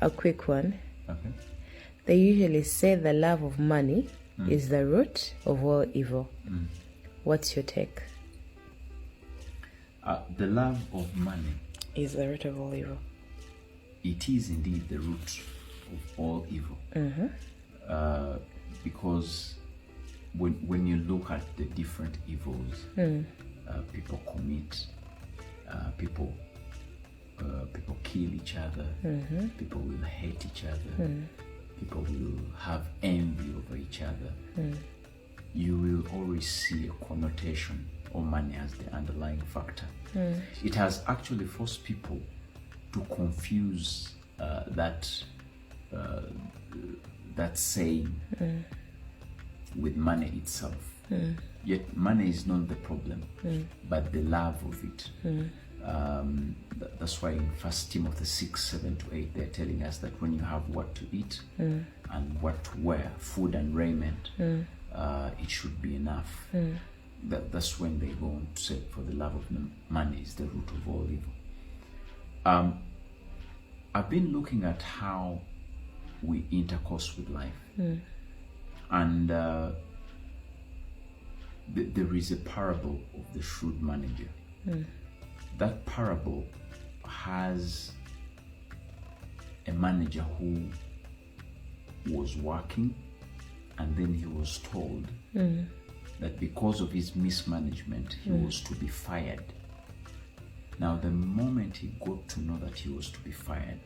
a quick one. Okay. They usually say the love of money is the root of all evil. What's your take? The love of money Is the root of all evil. It is indeed the root of all evil. Because when you look at the different evils people commit, people kill each other, people will hate each other, people will have envy over each other, you will always see a connotation of money as the underlying factor. It has actually forced people to confuse that saying with money itself. Yet money is not the problem, but the love of it. That's why in 1 Timothy 6:7-8 they're telling us that when you have what to eat and what to wear, food and raiment, it should be enough. That's when they go on to say, for the love of money is the root of all evil. I've been looking at how we intercourse with life, and there is a parable of the shrewd manager. That parable has a manager who was working, and then he was told that because of his mismanagement he was to be fired. Now the moment he got to know that he was to be fired,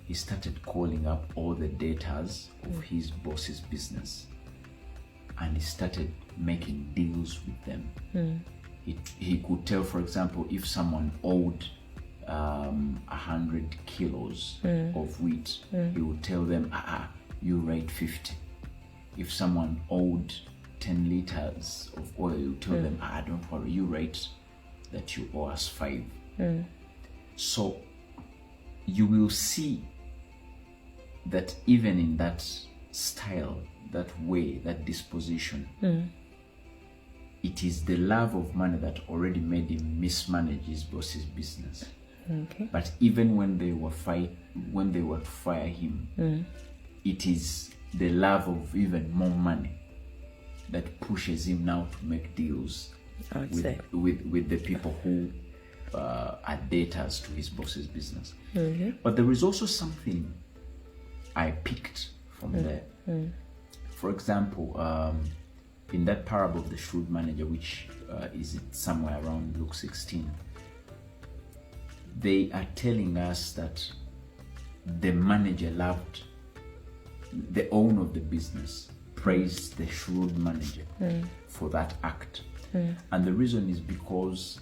he started calling up all the debtors of his boss's business, and he started making deals with them. He could tell, for example, if someone owed 100 kilos of wheat, he would tell them, you rate 50. If someone owed 10 liters of oil, he would tell them, don't worry, you rate that you owe us 5. So you will see that even in that style, that way, that disposition, it is the love of money that already made him mismanage his boss's business. But even when they were to fire him, it is the love of even more money that pushes him now to make deals with the people who are debtors to his boss's business. But there is also something I picked from there. For example, in that parable of the shrewd manager, which is somewhere around Luke 16, they are telling us that the manager loved, the owner of the business praised the shrewd manager for that act. And the reason is because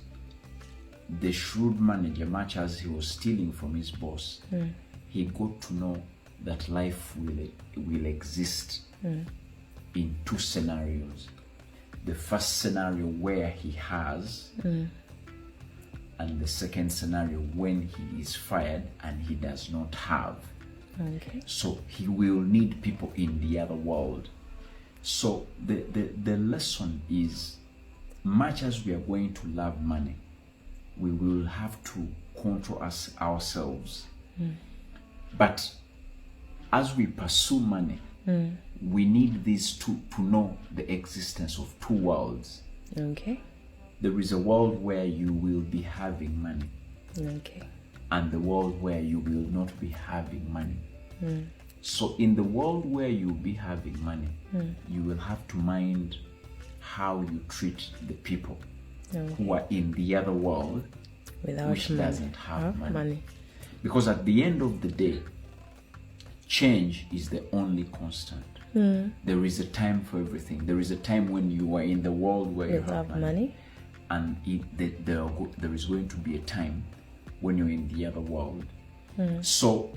the shrewd manager, much as he was stealing from his boss, he got to know that life will exist in two scenarios. The first scenario where he has, and the second scenario when he is fired and he does not have. So he will need people in the other world. So the lesson is, much as we are going to love money, we will have to control ourselves. But as we pursue money, we need these two to know the existence of two worlds. There is a world where you will be having money, and the world where you will not be having money. So in the world where you'll be having money, you will have to mind how you treat the people who are in the other world, which doesn't have money. Because at the end of the day, change is the only constant. There is a time for everything. There is a time when you are in the world where you have money, and there is going to be a time when you're in the other world. So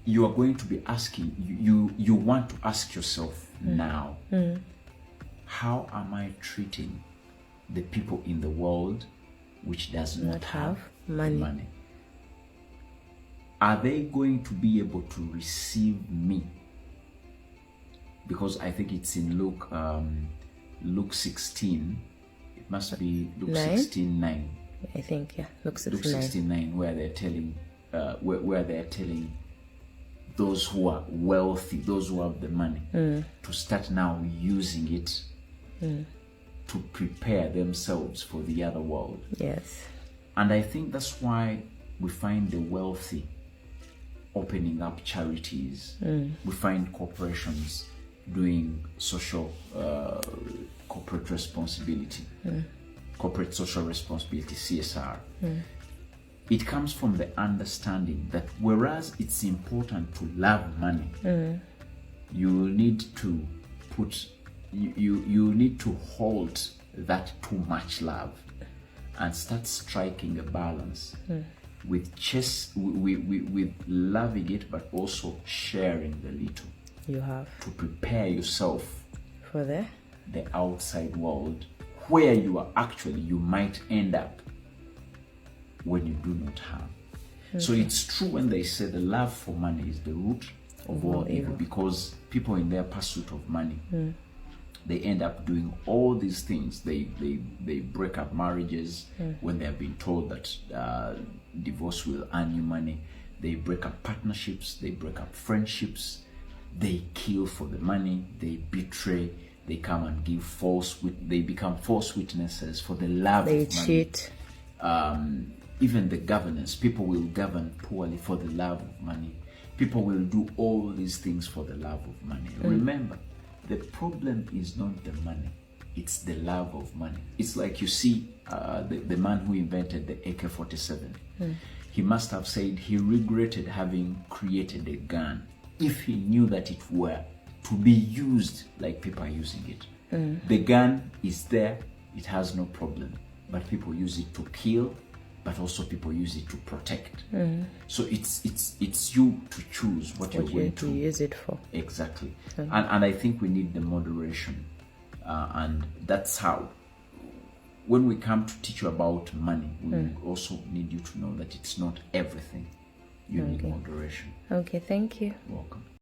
you are going to be asking, you want to ask yourself now, how am I treating the people in the world which does not have money? Are they going to be able to receive me? Because I think it's in Luke 16. It must be Luke 16:9. I think, yeah, Luke 16:9, where they're telling where they're telling those who are wealthy, those who have the money, to start now using it to prepare themselves for the other world. Yes. And I think that's why we find the wealthy opening up charities. We find corporations doing social corporate responsibility, corporate social responsibility, CSR. It comes from the understanding that whereas it's important to love money, you need to put you need to hold that too much love and start striking a balance with with loving it, but also sharing the little You have to prepare yourself for the outside world, where you might end up when you do not have. So it's true when they say the love for money is the root of all evil, because people in their pursuit of money, they end up doing all these things. They break up marriages when they have been told that divorce will earn you money. They break up partnerships, they break up friendships, they kill for the money, they betray, they come and give they become false witnesses for the love of money. They cheat. Even the governance, people will govern poorly for the love of money. People will do all these things for the love of money. Remember, the problem is not the money, it's the love of money. It's like, you see, the man who invented the AK-47, he must have said he regretted having created a gun if he knew that it were to be used like people are using it. The gun is there, it has no problem, but people use it to kill, but also people use it to protect. So it's you to choose what you're going to use it for. Exactly. And I think we need the moderation, and that's how, when we come to teach you about money, we also need you to know that it's not everything. You need moderation. Okay, thank you. Welcome.